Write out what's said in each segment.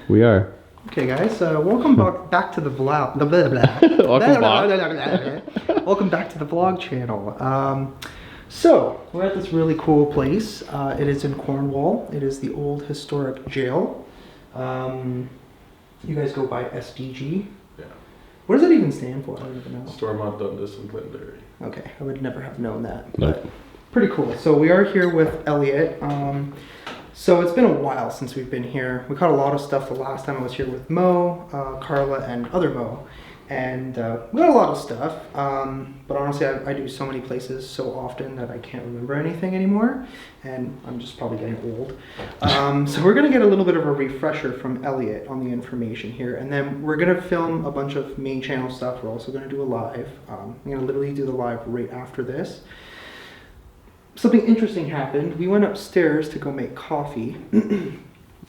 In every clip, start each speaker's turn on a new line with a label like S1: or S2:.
S1: We are.
S2: Okay, guys, welcome back to the vlog. Welcome back to the vlog channel. So, we're at this really cool place. It is in Cornwall. It is the old historic jail. You guys go by SDG?
S3: Yeah.
S2: What does that even stand for? I don't even know.
S3: Stormont, Dundas, and Glengarry.
S2: Okay, I would never have known that.
S1: Nope.
S2: But pretty cool. So we are here with Elliot. So it's been a while since we've been here. We caught a lot of stuff the last time I was here with Mo, Carla, and other Mo. And we got a lot of stuff. But honestly, I do so many places so often that I can't remember anything anymore. And I'm just probably getting old. So we're going to get a little bit of a refresher from Elliot on the information here. And then we're going to film a bunch of main channel stuff. We're also going to do a live. I'm going to literally do the live right after this. Something interesting happened. We went upstairs to go make coffee.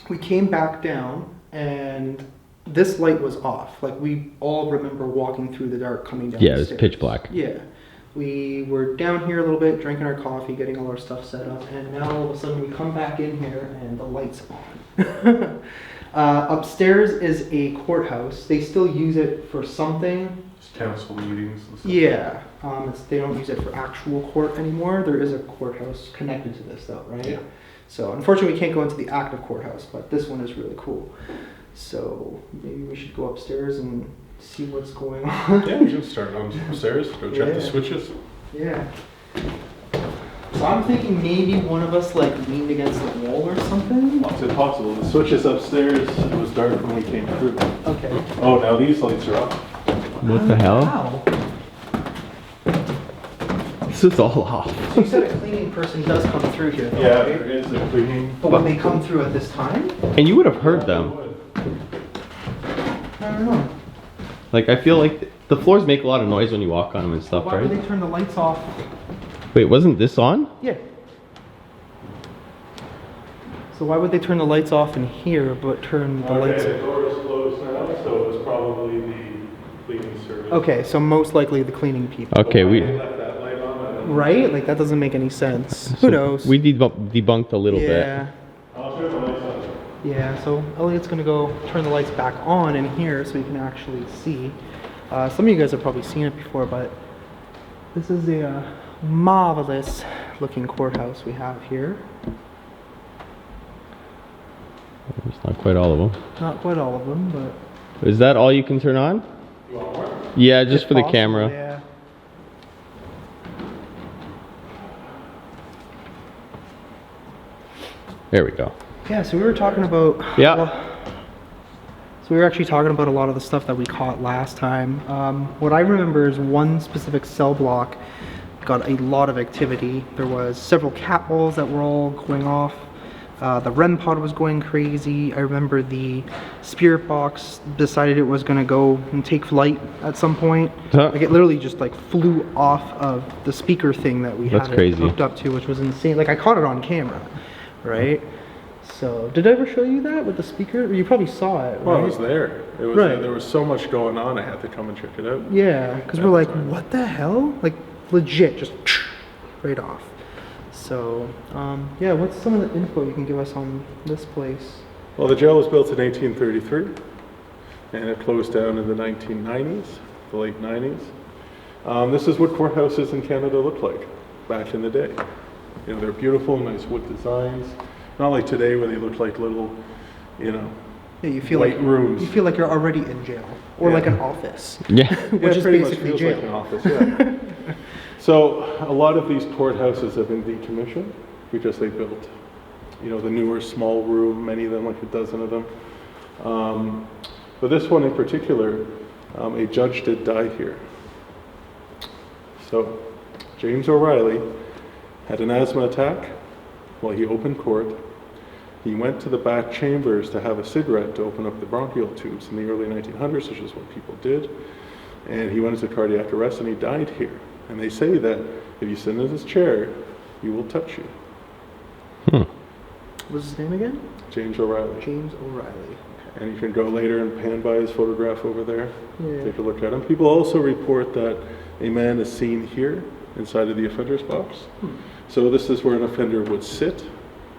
S2: We came back down and this light was off. Like, we all remember walking through the dark coming down.
S1: Yeah, it was pitch black.
S2: Yeah. We were down here a little bit, drinking our coffee, getting all our stuff set up, and now all of a sudden we come back in here and the light's on. Upstairs is a courthouse. They still use it for something.
S3: Council meetings and stuff.
S2: Yeah, they don't use it for actual court anymore. There is a courthouse connected to this though, right?
S3: Yeah.
S2: So unfortunately we can't go into the active courthouse, but this one is really cool. So maybe we should go upstairs and see what's going on.
S3: Yeah, we should start on upstairs, go check the switches.
S2: Yeah. So I'm thinking maybe one of us like leaned against the wall or something.
S3: It's impossible. The switches upstairs, it was dark when we came through.
S2: Okay.
S3: Oh, now these lights are off.
S1: What the hell?
S2: Wow.
S1: This is all off.
S2: So you said a cleaning person does come through here though,
S3: Yeah,
S2: right?
S3: there is a cleaning.
S2: But when they come through at this time?
S1: And you would have heard them.
S2: I don't know.
S1: Like, I feel like the floors make a lot of noise when you walk on them and stuff,
S2: Why would
S1: right?
S2: they turn the lights off?
S1: Wait, wasn't this on?
S2: Yeah. So why would they turn the lights off in here but turn the lights
S3: Okay, the door is closed now, so it was probably the cleaning service.
S2: Okay, so most likely the cleaning people.
S1: Okay,
S3: Why
S1: we
S3: they left that light on, I don't know.
S2: Right? Like that doesn't make any sense.
S1: so
S2: Who knows?
S1: We debunked a little
S2: yeah.
S1: bit.
S3: I'll turn the lights on.
S2: Yeah, so Elliot's gonna go turn the lights back on in here so you can actually see. Some of you guys have probably seen it before, but this is a marvelous looking courthouse we have here.
S1: It's not quite all of them.
S2: Not quite all of them, but
S1: Is that all you can turn on?
S3: You want more?
S1: Yeah, just
S2: if
S1: for the
S2: possible,
S1: camera.
S2: Yeah.
S1: There we go.
S2: Yeah, so we were talking about.
S1: Yeah.
S2: So we were actually talking about a lot of the stuff that we caught last time. What I remember is one specific cell block got a lot of activity. There was several cat balls that were all going off. The REM pod was going crazy. I remember the spirit box decided it was going to go and take flight at some point.
S1: Huh.
S2: Like it literally just like flew off of the speaker thing that we
S1: That's
S2: had
S1: crazy.
S2: it hooked up to, which was insane. Like I caught it on camera, right? So did I ever show you that with the speaker? You probably saw it, right?
S3: Well, it was there. It was
S2: Right.
S3: there was so much going on, I had to come and check it out.
S2: Yeah, because we're like, what the hell? Like legit, just right off. So, yeah, what's some of the info you can give us on this place?
S3: Well, the jail was built in 1833, and it closed down in the 1990s, the late 90s. This is what courthouses in Canada looked like back in the day. You know, they're beautiful, nice wood designs. Not like today where they look like little, you know,
S2: Yeah, you feel
S3: white
S2: like
S3: rooms.
S2: you feel like you're already in jail or
S3: Yeah.
S2: like an office,
S1: Yeah.
S2: which is
S3: pretty much
S2: basically
S3: feels
S2: jail.
S3: like an office, yeah. So a lot of these courthouses have been decommissioned because they built, you know, the newer small room, many of them, like a dozen of them. But this one in particular, a judge did die here. So James O'Reilly had an asthma attack while he opened court. He went to the back chambers to have a cigarette to open up the bronchial tubes in the early 1900s, which is what people did. And he went into cardiac arrest and he died here. And they say that if you sit in his chair, he will touch you.
S2: What's his name again?
S3: James O'Reilly.
S2: James O'Reilly.
S3: And you can go later and pan by his photograph over there.
S2: Yeah.
S3: Take a look at him. People also report that a man is seen here inside of the offender's box. So this is where an offender would sit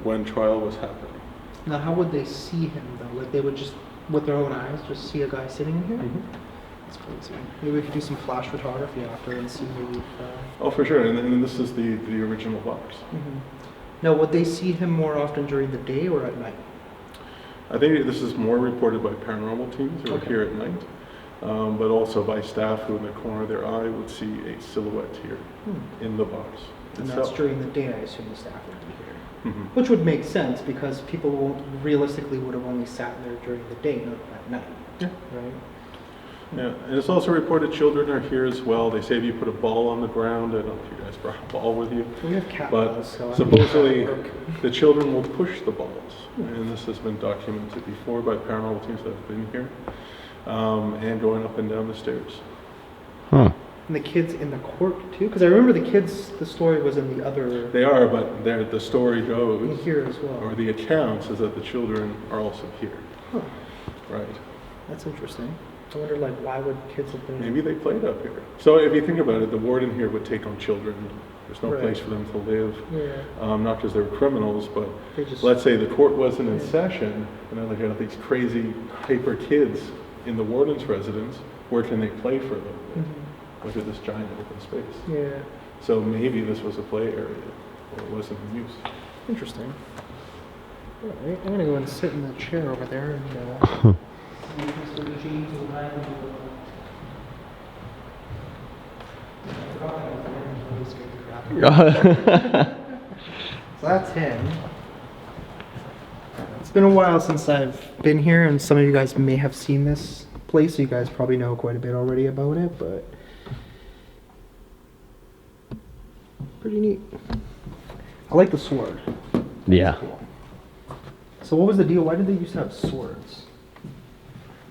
S3: when trial was happening.
S2: Now, how would they see him though? Like they would just, with their own eyes, just see a guy sitting in here? That's crazy. Maybe we could do some flash photography after and see maybe.
S3: Oh, for sure. And then this is the original box.
S2: Now, would they see him more often during the day or at night?
S3: I think this is more reported by paranormal teams who are here at night, but also by staff who in the corner of their eye would see a silhouette here in the box.
S2: And
S3: itself.
S2: that's during the day, I assume the staff would be here. Which would make sense because people realistically would have only sat there during the day, not at night.
S3: Yeah.
S2: Right?
S3: Yeah, and it's also reported children are here as well. They say if you put a ball on the ground, I don't know if you guys brought a ball with you,
S2: We have cat
S3: but
S2: balls, so
S3: supposedly the children will push the balls. And this has been documented before by paranormal teams that have been here, and going up and down the stairs.
S1: Huh.
S2: And the kids in the court too? Because I remember the story was in the other.
S3: They are, but the story goes,
S2: Here as well.
S3: or the accounts, is that the children are also here.
S2: Huh.
S3: Right.
S2: That's interesting. I wonder, like, why would kids have been...
S3: Maybe they played up here. So if you think about it, the warden here would take on children. There's no place for them to live.
S2: Yeah.
S3: Not because they're criminals, but
S2: They just...
S3: let's say the court wasn't in session, and then they got these crazy, hyper kids in the warden's residence. Where can they play for them? Look at this giant open space.
S2: Yeah.
S3: So maybe this was a play area, or it wasn't in use.
S2: Interesting. All right, I'm gonna go and sit in the chair over there and Mr. James O'Reilly So that's him. It's been a while since I've been here, and some of you guys may have seen this place, so you guys probably know quite a bit already about it, but pretty neat. I like the sword.
S1: Yeah.
S2: Cool. So what was the deal? Why did they used to have swords?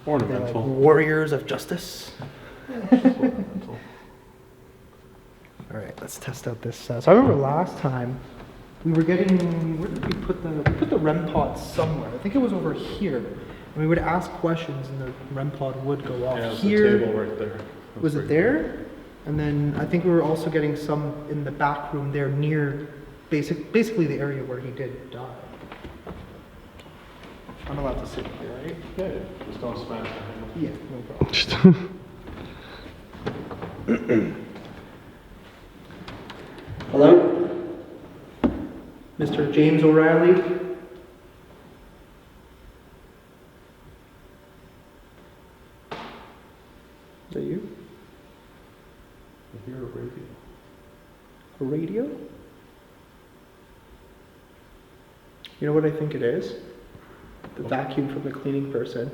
S2: They're like
S3: Ornamental.
S2: warriors of justice.
S3: Ornamental.
S2: All right, let's test out this. So I remember last time we were getting. Where did we put the REM pod somewhere? I think it was over here. And we would ask questions, and the REM pod would go off.
S3: Yeah, it's
S2: here.
S3: the table right there. That's
S2: Was it
S3: right
S2: there? And then I think we were also getting some in the back room there near basically the area where he did die. I'm allowed to sit here, right?
S3: Yeah, just don't smash the hand.
S2: Yeah, no problem. Hello? Mr. James O'Reilly? Is that you?
S3: I hear a radio.
S2: A radio? You know what I think it is? The vacuum from the cleaning person.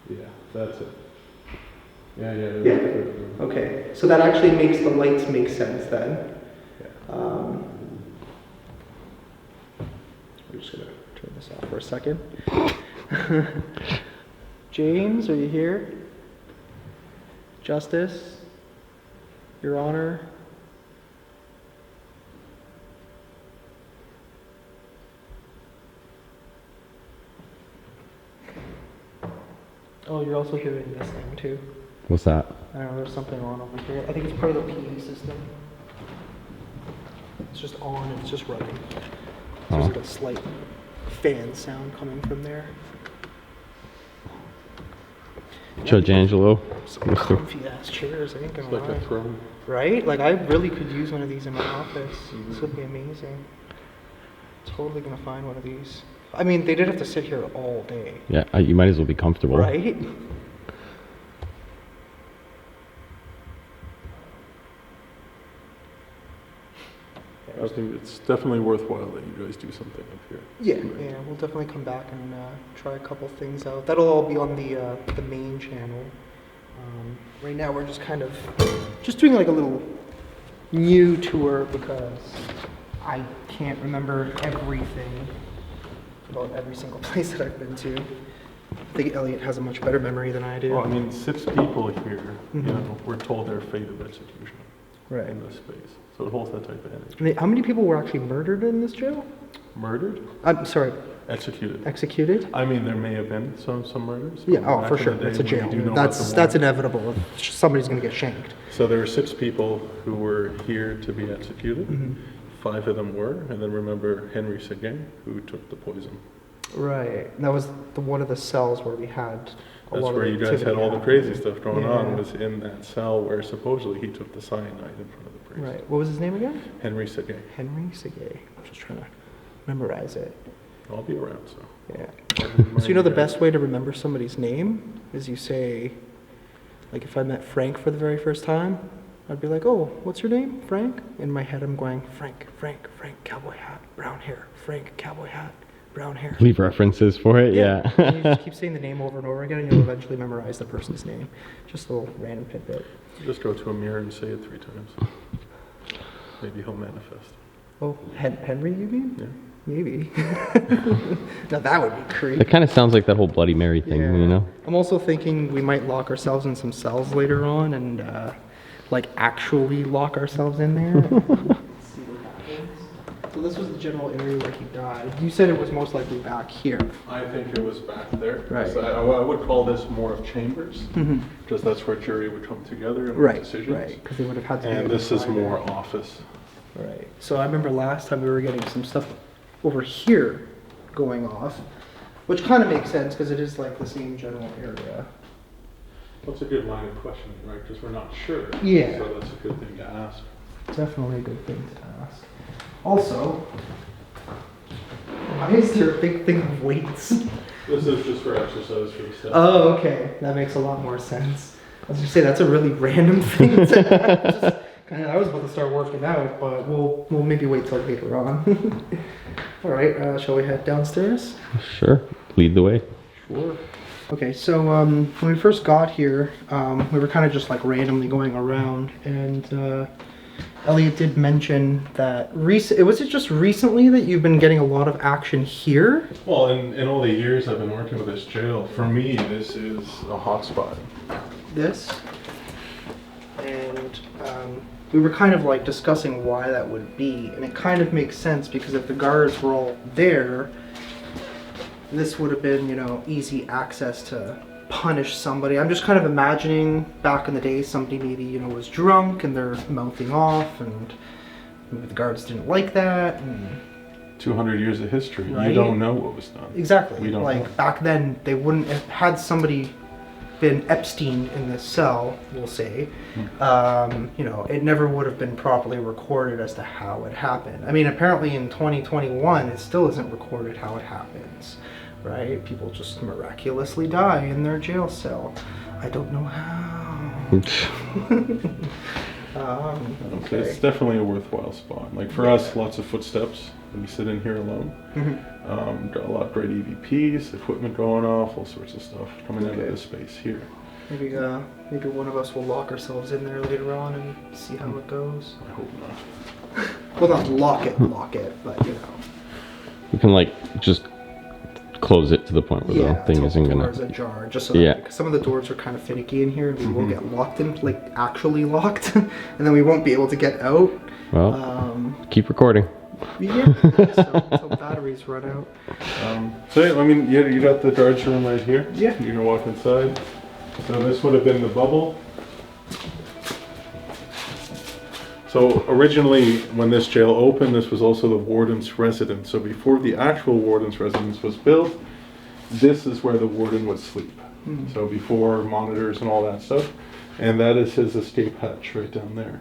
S3: Yeah, that's it. Yeah.
S2: Okay, so that actually makes the lights make sense then.
S3: Yeah.
S2: We're just gonna turn this off for a second. James, are you here? Justice? Your Honor? Oh, you're also hearing this thing too.
S1: What's that?
S2: I don't know, there's something on over here. I think it's part of the PE system. It's just on and it's just running. So there's like a slight fan sound coming from there.
S1: Judge Angelo.
S2: Some comfy ass chairs, I ain't gonna
S3: It's like
S2: lie.
S3: a throne.
S2: Right? Like I really could use one of these in my office. This would be amazing. Totally gonna find one of these. I mean, they did have to sit here all day.
S1: Yeah, you might as well be comfortable.
S2: Right?
S3: I think it's definitely worthwhile that you guys do something up here.
S2: Yeah, we'll definitely come back and try a couple things out. That'll all be on the main channel. Right now we're just kind of just doing like a little new tour because I can't remember everything about every single place that I've been to. I think Elliot has a much better memory than I do.
S3: Well, I mean, 6 people here, you know, were told their fate of execution
S2: Right.
S3: in this space. So it holds that type of energy.
S2: And how many people were actually murdered in this jail?
S3: Murdered?
S2: I'm sorry,
S3: Executed.
S2: executed?
S3: I mean, there may have been some murders.
S2: Yeah,
S3: but
S2: oh,
S3: back
S2: for
S3: in
S2: sure.
S3: the day,
S2: It's a
S3: we
S2: jail.
S3: do know about the
S2: That's
S3: war.
S2: inevitable. Somebody's going to get shanked.
S3: So there were 6 people who were here to be executed. 5 of them were, and then remember Henry Seguin, who took the poison.
S2: Right. That was one of the cells where we had a
S3: That's
S2: lot
S3: where
S2: of
S3: you guys had all the
S2: activity
S3: crazy
S2: happening.
S3: stuff going on,
S2: Yeah.
S3: was in that cell where supposedly he took the cyanide in front of the priest.
S2: Right. What was his name again?
S3: Henry Seguin.
S2: Henry Seguin. I'm just trying to memorize it.
S3: I'll be around, so.
S2: Yeah.
S3: Remind
S2: So you know the
S3: guys.
S2: best way to remember somebody's name is you say, like if I met Frank for the very first time, I'd be like, oh, what's your name? Frank? In my head I'm going, Frank, cowboy hat, brown hair. Frank, cowboy hat, brown hair.
S1: Leave references for it. Yeah.
S2: And you just keep saying the name over and over again and you'll eventually memorize the person's name. Just a little random tidbit.
S3: Just go to a mirror and say it 3 times. Maybe he'll manifest.
S2: Oh, Henry you mean?
S3: Yeah.
S2: Maybe. Now that would be creepy.
S1: It kind of sounds like that whole Bloody Mary thing, you know?
S2: I'm also thinking we might lock ourselves in some cells later on and like actually lock ourselves in there. See what happens. So this was the general area where he died. You said it was most likely back here.
S3: I think it was back there.
S2: Right.
S3: So I would call this more of chambers,
S2: Mm-hmm.
S3: because that's where jury would come together and
S2: Right,
S3: make decisions.
S2: right, because they would have had to.
S3: And
S2: be
S3: this is
S2: divided.
S3: more office.
S2: Right. So I remember last time we were getting some stuff over here going off, which kind of makes sense because it is like the same general area.
S3: What's a good line of questioning, right? Because we're not sure.
S2: Yeah.
S3: So that's a good thing to ask.
S2: Definitely a good thing to ask. Also, why is there a big thing of weights?
S3: This is just for exercise for the staff.
S2: Oh, okay. That makes a lot more sense. I was gonna say that's a really random thing to have. I was about to start working out, but we'll maybe wait till later on. All right, shall we head downstairs?
S1: Sure. Lead the way.
S2: Sure. Okay, so when we first got here, we were kind of just like randomly going around, and Elliot did mention that was it just recently that you've been getting a lot of action here?
S3: Well, in all the years I've been working with this jail, for me, this is a hot spot.
S2: This, and we were kind of like discussing why that would be, and it kind of makes sense because if the guards were all there, this would have been, you know, easy access to punish somebody. I'm just kind of imagining back in the day somebody maybe, you know, was drunk and they're mouthing off, and maybe the guards didn't like that. And
S3: 200 years of history.
S2: Right?
S3: You don't know what was done.
S2: exactly.
S3: We don't
S2: like
S3: know.
S2: back then, they wouldn't have had somebody been Epstein in this cell, we'll say, you know, it never would have been properly recorded as to how it happened. I mean, apparently in 2021, it still isn't recorded how it happens, right? People just miraculously die in their jail cell. I don't know how.
S3: Okay. It's definitely a worthwhile spot. Like for us, lots of footsteps when you sit in here alone. Got a lot of great EVPs, equipment going off, all sorts of stuff coming out of
S2: Okay.
S3: this space here.
S2: Maybe one of us will lock ourselves in there later on and see how it goes.
S3: I hope not.
S2: Well, not lock it, but you know.
S1: You can like just close it to the point where the thing
S2: till
S1: isn't
S2: the
S1: gonna.
S2: doors ajar, just so that,
S1: Yeah.
S2: because some of the doors are kind of finicky in here, and we will get locked in, like actually locked, and then we won't be able to get out.
S1: Well, keep recording.
S2: Yeah, so until batteries run out.
S3: So yeah, I mean, you got the guards room right here.
S2: Yeah.
S3: You can walk inside. So this would have been the bubble. So originally, when this jail opened, this was also the warden's residence. So before the actual warden's residence was built, this is where the warden would sleep. So before monitors and all that stuff. And that is his escape hatch right down there.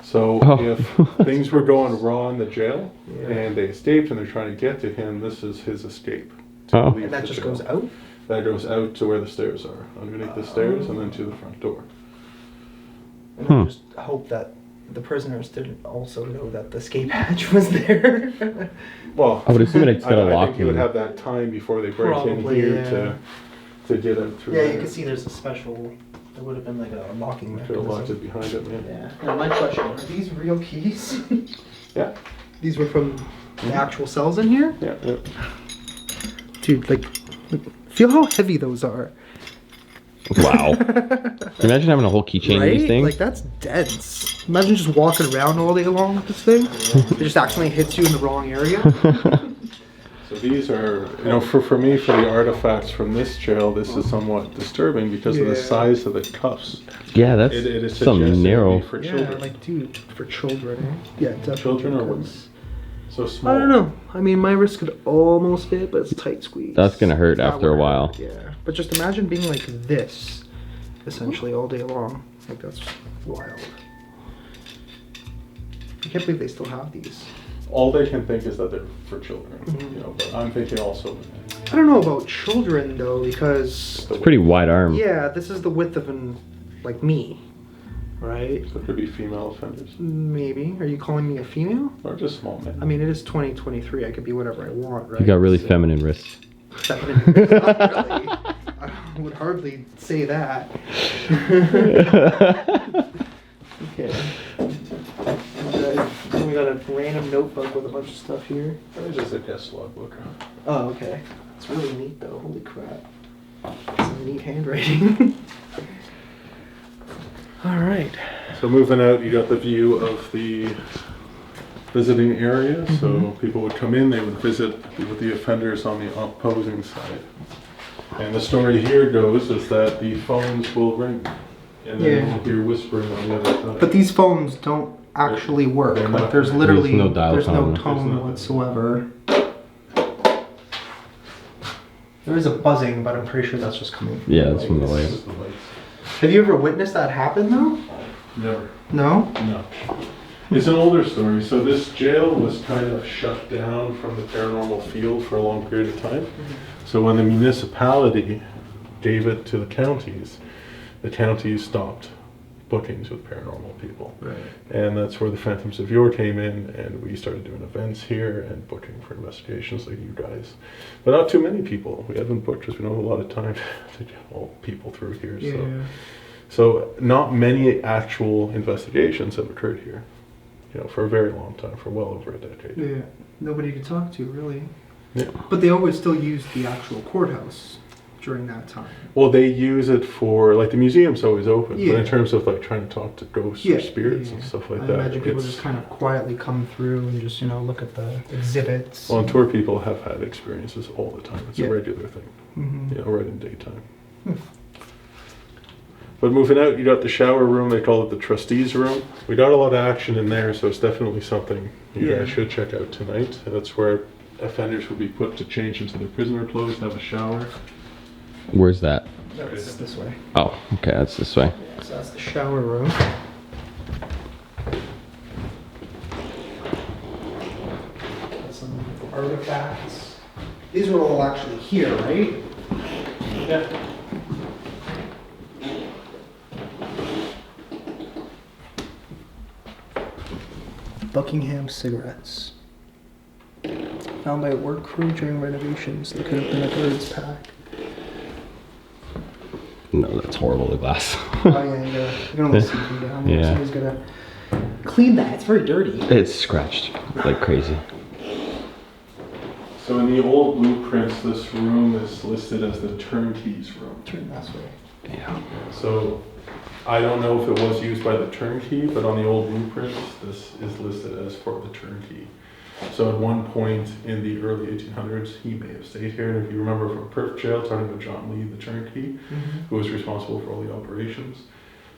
S3: So if things were going wrong in the jail and they escaped and they're trying to get to him, this is his escape. to leave
S2: And that
S3: the
S2: just
S3: jail.
S2: goes out?
S3: That goes out to where the stairs are, underneath the stairs, and then to the front door.
S2: And I just hope that the prisoners didn't also know that the escape hatch was there.
S3: Well,
S1: I would assume it's got a
S3: I
S1: lock.
S3: think you would have that time before they break
S2: Probably,
S3: in here
S2: yeah.
S3: to get out through
S2: Yeah,
S3: there.
S2: you can see there's a special, there would have been like a locking
S3: Could have locked
S2: mechanism.
S3: it behind it, yeah.
S2: Yeah. Now my question, are these real keys?
S3: Yeah,
S2: These were from the actual cells in here?
S3: yeah, yeah.
S2: Dude, like, feel how heavy those are.
S1: Wow. Imagine having a whole keychain of
S2: Right?
S1: these things.
S2: Like, that's dense. Imagine just walking around all day long with this thing. It just accidentally hits you in the wrong area.
S3: So these are, you know, for me, for the artifacts from this jail, this is somewhat disturbing because of the
S2: Yeah.
S3: size of the cuffs.
S1: Yeah, that's
S3: It is
S1: some
S3: suggested to
S1: narrow.
S3: be for
S2: Yeah,
S3: children.
S2: like, dude, for children. Yeah, definitely.
S3: Children or women? So small.
S2: I don't know. I mean, my wrist could almost fit, but it's tight squeeze.
S1: That's gonna hurt
S2: That
S1: after a
S2: would
S1: while.
S2: hurt, yeah, but just imagine being like this, essentially all day long. Like that's wild. I can't believe they still have these.
S3: All they can think is that they're for children, you know. But I'm thinking also.
S2: I don't know about children though, because
S1: It's pretty wide arm.
S2: yeah, this is the width of like me, right?
S3: So it could be female offenders
S2: Maybe. Are you calling me a female?
S3: or just small men.
S2: I mean, it is 2023. I could be whatever I want, right?
S1: You got really
S2: So-
S1: feminine wrists.
S2: Feminine. Not really. I would hardly say that. Okay. And we got a random notebook with a bunch of stuff here.
S3: It's just a guest logbook.
S2: Oh, okay. It's really neat though. Holy crap. Some neat handwriting. All right.
S3: So moving out, you got the view of the visiting area. So people would come in, they would visit with the offenders on the opposing side. And the story here goes is that the phones will ring, and then
S2: Yeah.
S3: you'll hear whispering on the other side.
S2: But these phones don't actually work.
S3: They're
S2: Like
S3: not-
S2: there's literally
S1: There's no dial
S2: there's no
S1: tone.
S3: There's
S2: tone
S3: nothing.
S2: whatsoever. There is a buzzing, but I'm pretty sure that's just coming from
S1: Yeah,
S2: the
S1: that's from the
S2: lights.
S1: light.
S3: Just the lights.
S2: Have you ever witnessed that happen though?
S3: Never.
S2: No?
S3: No. It's an older story. So this jail was kind of shut down from the paranormal field for a long period of time. So when the municipality gave it to the counties stopped bookings with paranormal people.
S2: Right.
S3: And that's where the Phantoms of Yore came in, and we started doing events here and booking for investigations like you guys. But not too many people. We haven't booked because we don't have a lot of time to get all people through here.
S2: Yeah.
S3: So not many actual investigations have occurred here. You know, for a very long time, for well over a decade.
S2: Yeah. Nobody to talk to really.
S3: Yeah.
S2: But they always still use the actual courthouse during that time.
S3: Well, they use it for, like, the museum's always open,
S2: Yeah.
S3: but in terms of, like, trying to talk to ghosts or spirits and stuff like
S2: I
S3: that.
S2: imagine people
S3: it's-
S2: just kind of quietly come through and just, look at the exhibits.
S3: On tour, people have had experiences all the time. It's
S2: Yeah.
S3: a regular thing,
S2: Mhm.
S3: right in daytime. But moving out, you got the shower room. They call it the trustees' room. We got a lot of action in there, so it's definitely something you
S2: Yeah.
S3: guys should check out tonight. And that's where offenders would be put to change into their prisoner clothes, have a shower.
S1: Where's that?
S2: That's this way.
S1: Oh, okay, that's this way.
S2: Yeah, so that's the shower room. Got some artifacts. These are all actually here, right?
S3: Yeah.
S2: Buckingham cigarettes. Found by a work crew during renovations. They could have been a bird's pack.
S1: No, that's horrible, the glass.
S2: Oh yeah, you can only see from down there.
S1: Yeah.
S2: Somebody's gotta clean that. It's very dirty.
S1: It's scratched like crazy.
S3: So in the old blueprints, this room is listed as the turnkey's room.
S2: Turn this way.
S1: Yeah.
S3: So I don't know if it was used by the turnkey, but on the old blueprints, this is listed as for the turnkey. So at one point in the early 1800s, he may have stayed here. And if you remember from Perth Jail, talking about John Lee, the turnkey, who was responsible for all the operations.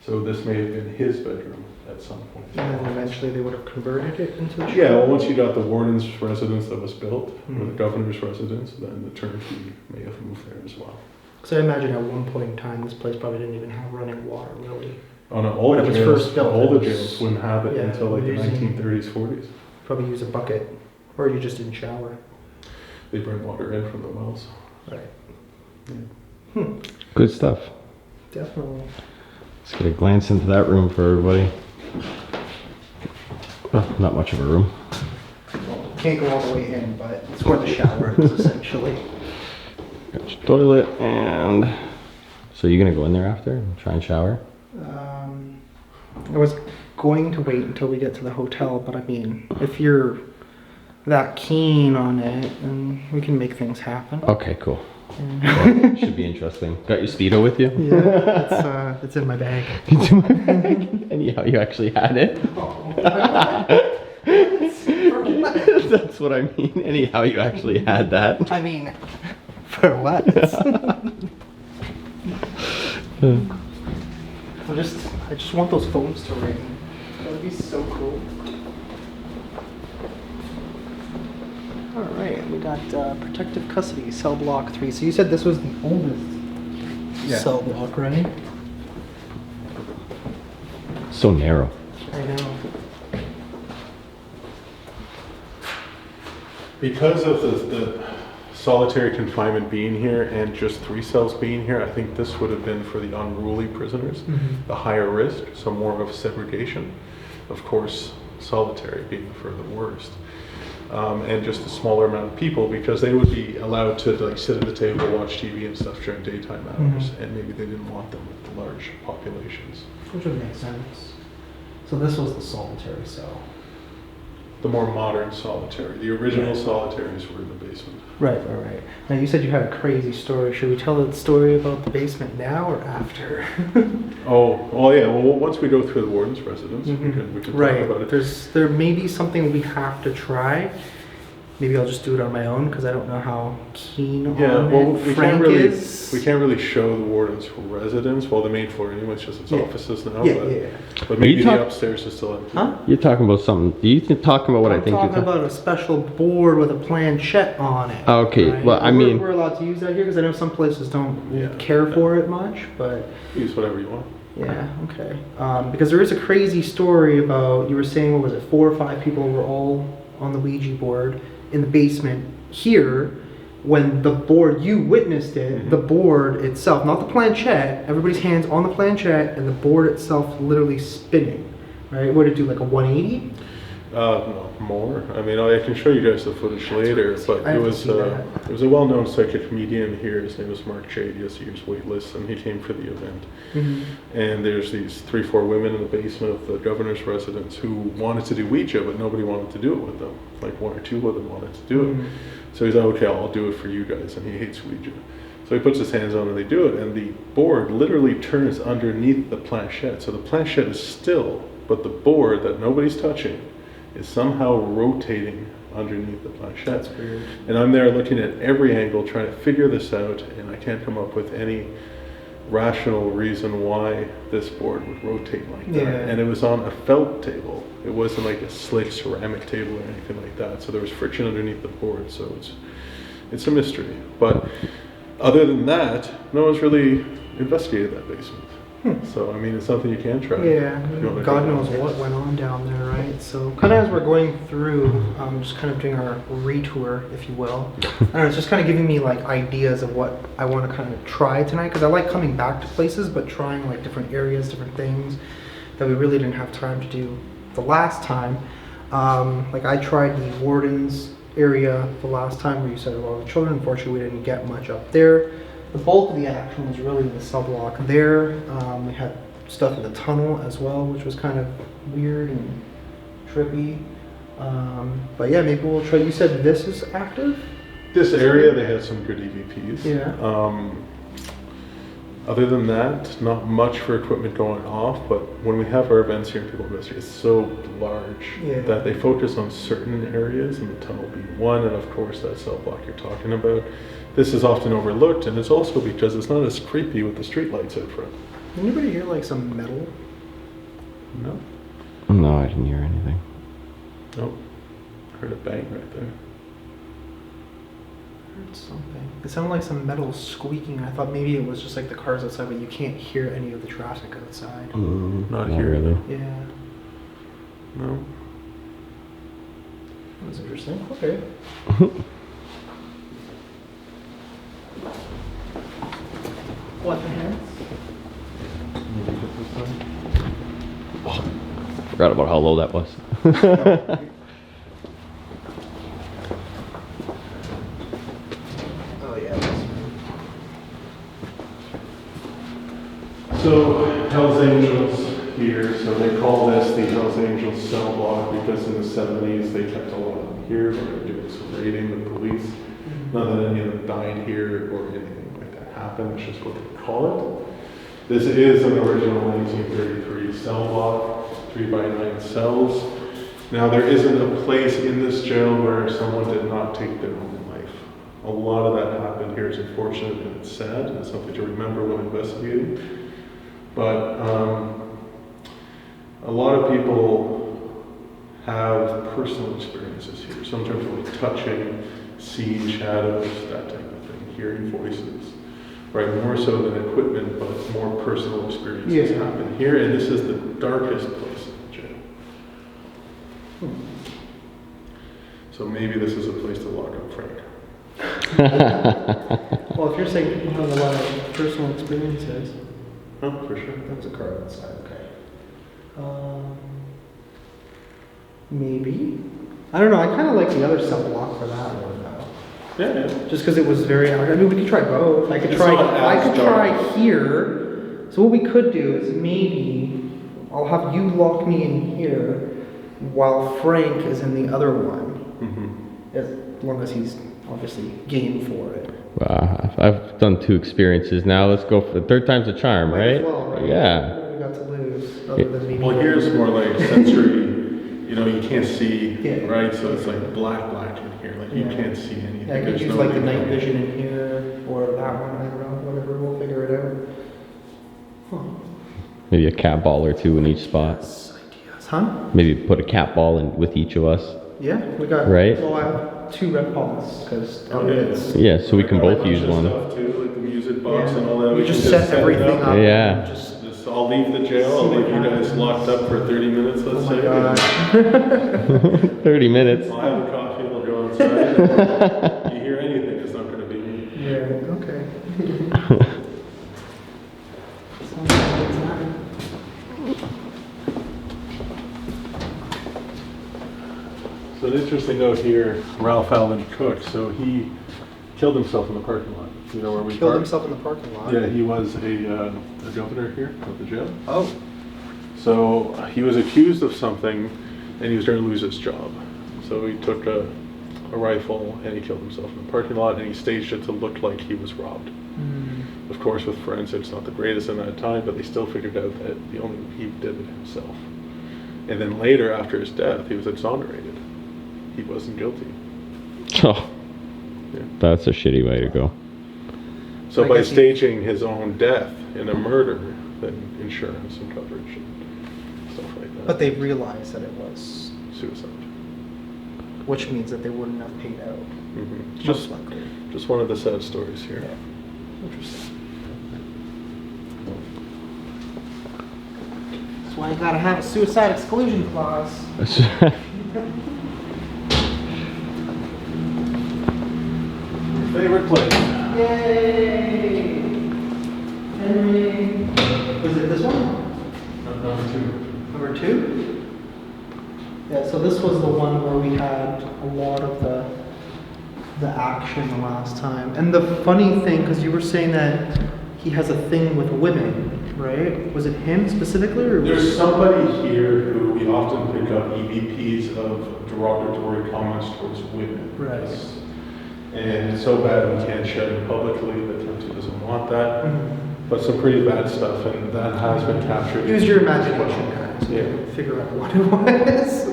S3: So this may have been his bedroom at some point.
S2: And then eventually they would have converted it into a
S3: Yeah, well, once you got the warden's residence that was built, or the
S2: Mhm.
S3: governor's residence, then the turnkey may have moved there as well.
S2: So I imagine at one point in time, this place probably didn't even have running water, really.
S3: Oh no, all
S2: When
S3: the
S2: it was
S3: jails,
S2: first built,
S3: all the
S2: it was-
S3: jails wouldn't have it
S2: yeah,
S3: until like the
S2: using-
S3: 1930s, 40s.
S2: Probably use a bucket, or you just didn't shower.
S3: They bring water in from the wells.
S2: Right.
S1: Good stuff.
S2: Definitely.
S1: Let's get a glance into that room for everybody. Well, not much of a room.
S2: Can't go all the way in, but it's where the shower is essentially.
S1: Got your toilet and... So you're gonna go in there after and try and shower?
S2: I was going to wait until we get to the hotel, but I mean, if you're that keen on it, then we can make things happen.
S1: Okay, cool. Well, should be interesting. Got your Speedo with you?
S2: Yeah, it's in my bag.
S1: Anyhow, you actually had it? That's what I mean. Anyhow, you actually had that.
S2: I mean, for what? I just want those phones to ring. That would be so cool. we got protective custody, cell block 3. So you said this was the oldest cell block, right?
S1: So narrow.
S2: I know.
S3: Because of the solitary confinement being here and just 3 cells being here, I think this would have been for the unruly prisoners, the higher risk, so more of segregation. Of course, solitary being for the worst. And just a smaller amount of people, because they would be allowed to like sit at the table, watch TV and stuff during daytime hours, and maybe they didn't want them with the large populations.
S2: Which would make sense. So this was the solitary cell.
S3: The more modern solitary. The original solitaries were in the basement.
S2: Right. Now you said you had a crazy story. Should we tell the story about the basement now or after?
S3: Oh, well, yeah. Well, once we go through the warden's residence, we can talk about it.
S2: There may be something we have to try. Maybe I'll just do it on my own because I don't know how keen on it Frank is.
S3: We can't really show the warden's residence. Well, the main floor anyway, it's just its offices now. But
S1: Are
S3: maybe
S1: you
S3: the upstairs is still empty.
S2: Huh?
S1: You're talking about something. Talking about what I think
S2: I'm
S1: you're
S2: talking about a special board with a planchette on it.
S1: Okay,
S2: right?
S1: well, I mean...
S2: We're allowed to use that here because I know some places don't care for it much, but...
S3: Use whatever you want.
S2: Yeah, okay. Because there is a crazy story about, you were saying, what was it, 4 or 5 people were all on the Ouija board in the basement here when the board, you witnessed it, the board itself, not the planchette, everybody's hands on the planchette and the board itself literally spinning, right? What did it do, like a 180?
S3: No, more. I mean, I can show you guys the footage later, but it was a well-known psychic comedian here. His name was Mark Chade. He has a year's wait list, and he came for the event. And there's these 3-4 women in the basement of the governor's residence who wanted to do Ouija, but nobody wanted to do it with them. Like 1 or 2 of them wanted to do it. So he's like, okay, I'll do it for you guys, and he hates Ouija. So he puts his hands on and they do it, and the board literally turns underneath the planchette. So the planchette is still, but the board that nobody's touching is somehow rotating underneath the planchette.
S2: That's weird.
S3: And I'm there looking at every angle, trying to figure this out, and I can't come up with any rational reason why this board would rotate like that. And it was on a felt table. It wasn't like a slick ceramic table or anything like that. So there was friction underneath the board. So it's a mystery. But other than that, no one's really investigated that basement. So, I mean, it's something you can try.
S2: Yeah, God knows what went on down there, right? So, kind of as we're going through, just kind of doing our retour, if you will. I don't know, it's just kind of giving me like ideas of what I want to kind of try tonight, because I like coming back to places, but trying like different areas, different things that we really didn't have time to do the last time. Like I tried the warden's area the last time where you said a lot of children. Unfortunately, we didn't get much up there. The bulk of the action was really in the cell block there. We had stuff in the tunnel as well, which was kind of weird and trippy. But yeah, maybe we'll try. You said this is active?
S3: This area, they had some good EVPs.
S2: Yeah.
S3: Other than that, not much for equipment going off, but when we have our events here in People Investigate, it's so large that they focus on certain areas, and the tunnel being one, and of course that cell block you're talking about. This is often overlooked, and it's also because it's not as creepy with the street lights out front.
S2: Did anybody hear like some metal?
S3: No.
S1: No, I didn't hear anything.
S3: Nope. Heard a bang right there.
S2: Heard something. It sounded like some metal squeaking. I thought maybe it was just like the cars outside, but you can't hear any of the traffic outside.
S3: Not here.
S1: Really.
S2: Yeah.
S3: No.
S2: That was interesting. Okay. What the heck?
S1: Forgot about how low that was.
S2: Oh yeah.
S3: So, Hells Angels here, so they call this the Hells Angels cell block because in the 70s they kept a lot of them here. They were doing some raiding with police. None of any of them died here or anything like that happened. That's just what they call it. This is an original 1933 cell block, 3x9 cells. Now there isn't a place in this jail where someone did not take their own life. A lot of that happened here. It's unfortunate and it's sad, and it's something to remember when investigating. But a lot of people have personal experiences here. So in terms of like touching, seeing shadows, that type of thing, hearing voices, right? More so than equipment, but more personal experiences happen here, and this is the darkest place in the jail. So maybe this is a place to lock up Frank.
S2: Well, if you're saying people have a lot of personal experiences,
S3: Oh, for sure.
S2: that's a card outside. Okay. Maybe. I don't know. I kind of like the other cell block for that one though.
S3: Yeah.
S2: Just because it was very. I mean, we could try both. I could
S3: It's
S2: try.
S3: not
S2: I
S3: as
S2: could
S3: dark.
S2: try here. So what we could do is maybe I'll have you lock me in here while Frank is in the other one, as long as he's obviously game for it.
S1: I've done 2 experiences now. Let's go for the third time's a charm,
S2: Might
S1: right?
S2: as well, right?
S1: Yeah.
S2: What do we got to lose other than me?
S3: Well, here's more like sensory, you know, you can't see,
S2: Yeah.
S3: right? So it's like black in here, like you
S2: Yeah.
S3: can't see anything.
S2: Yeah, I could
S3: There's
S2: use
S3: no
S2: like the
S3: window.
S2: night vision in here or that one. I don't know. Whatever. We'll figure it out. Huh.
S1: Maybe a cat ball or 2 in each spot.
S2: Ideas, huh?
S1: Maybe put a cat ball in with each of us.
S2: Yeah, we got.
S1: Right.
S2: Well, I have 2 red balls because
S3: Okay.
S1: Yeah, so we can
S3: I got a
S1: both
S3: bunch
S1: use
S3: of
S1: one.
S3: Stuff too, like the music box
S2: Yeah.
S3: and all that.
S2: You
S3: We
S2: just
S3: can
S2: set
S3: it
S2: everything up.
S1: Yeah.
S2: And just.
S3: I'll leave the jail. I'll leave you guys locked up for 30 minutes, let's
S2: Oh
S3: say.
S2: my god.
S1: 30 minutes.
S3: I'll have a coffee. We'll go outside. If you hear anything, it's not going to be me.
S2: Yeah. Okay. Sounds like it's happening.
S3: So an interesting note here, Ralph Allen Cook. So he killed himself in the parking lot. You know where we
S2: Killed
S3: parked?
S2: himself in the parking lot.
S3: Yeah, he was a governor here of the jail.
S2: Oh.
S3: So he was accused of something, and he was going to lose his job. So he took a rifle and he killed himself in the parking lot, and he staged it to look like he was robbed.
S2: Mm.
S3: Of course, with forensics, not the greatest in that time, but they still figured out that he did it himself. And then later, after his death, he was exonerated. He wasn't guilty.
S1: Oh,
S3: Yeah.
S1: that's a shitty way to go.
S3: So
S2: I
S3: by
S2: guess he-
S3: staging his own death in a murder, then insurance and coverage and stuff like that.
S2: But they realized that it was,
S3: Suicide.
S2: which means that they wouldn't have paid out.
S3: Mhm.
S2: Most likely.
S3: Just one of the sad stories here.
S2: Interesting. That's why you gotta have a suicide exclusion clause.
S3: Favorite place?
S2: Yay! Henry. Was it this one?
S3: Number 2.
S2: Number 2? Yeah, so this was the one where we had a lot of the action the last time. And the funny thing, because you were saying that he has a thing with women, right? Was it him specifically, or
S3: There's somebody here who we often pick up EVPs of derogatory comments towards women.
S2: Right.
S3: And it's so bad we can't share them publicly, but Timothy doesn't want that.
S2: Mhm.
S3: But some pretty bad stuff, and that has been captured.
S2: Use your imagination, guys.
S3: Yeah.
S2: Figure out what it was.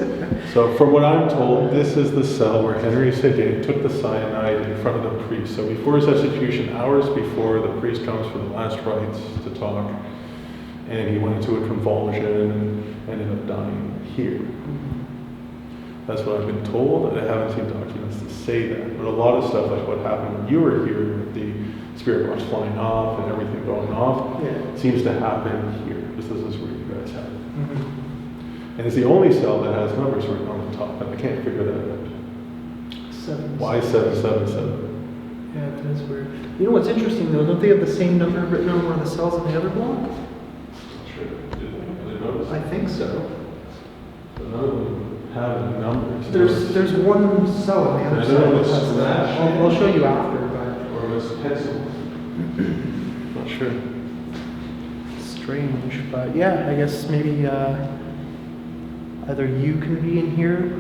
S3: So from what I'm told, this is the cell where Henry Séguin took the cyanide in front of the priest. So before his execution, hours before, the priest comes for the last rites to talk, and he went into a convulsion and ended up dying here. That's what I've been told. I haven't seen documents to say that. But a lot of stuff, like what happened when you were here, with the spirit box flying off and everything going off,
S2: Yeah.
S3: seems to happen here. This is where you guys have it.
S2: Mhm.
S3: And it's the only cell that has numbers written on the top, and I can't figure that out.
S2: 7.
S3: Why 777?
S2: Yeah, that is weird. You know what's interesting though? Don't they have the same number written on one of the cells in the other block?
S3: Sure. Did they notice?
S2: I think so.
S3: But none of them have numbers.
S2: There's one cell on the other
S3: I
S2: side
S3: know
S2: that
S3: it's
S2: has that.
S3: slashed.
S2: I'll show you after, but
S3: Or it's pencil. Not sure.
S2: strange. But yeah, I guess maybe either you can be in here,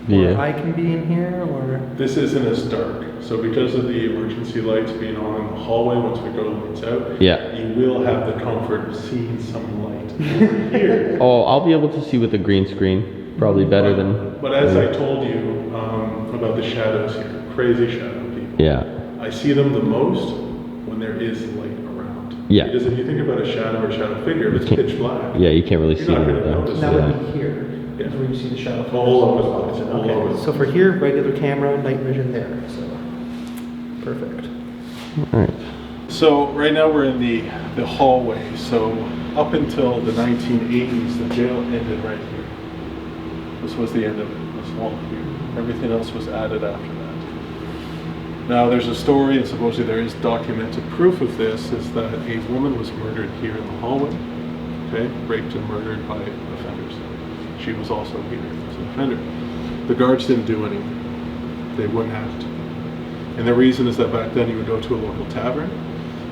S2: or
S1: Yeah.
S2: I can be in here, or
S3: This isn't as dark. So because of the emergency lights being on in the hallway, once we go to lights out,
S1: Yeah.
S3: you will have the comfort of seeing some light over here.
S1: Oh, I'll be able to see with the green screen. Probably better than.
S3: But as I told you about the shadows here, crazy shadow people.
S1: Yeah.
S3: I see them the most when there is light around.
S1: Yeah.
S3: Because if you think about a shadow or shadow figure, if it's pitch black,
S1: Yeah, you can't really
S3: You're
S1: see
S3: not
S1: them
S3: gonna
S1: with
S3: notice
S1: that.
S2: that
S1: Yeah.
S2: would be here.
S3: Yeah.
S2: Is where you see the shadow.
S3: All over the place. All over
S2: Okay,
S3: the
S2: so for here, regular camera, night vision there, so perfect.
S1: All right.
S3: So right now we're in the hallway. So up until the 1980s, the jail ended right here. This was the end of it, this wall here. Everything else was added after that. Now there's a story, and supposedly there is documented proof of this, is that a woman was murdered here in the hallway, okay, raped and murdered by offenders. She was also here as an offender. The guards didn't do anything. They wouldn't have to. And the reason is that back then you would go to a local tavern,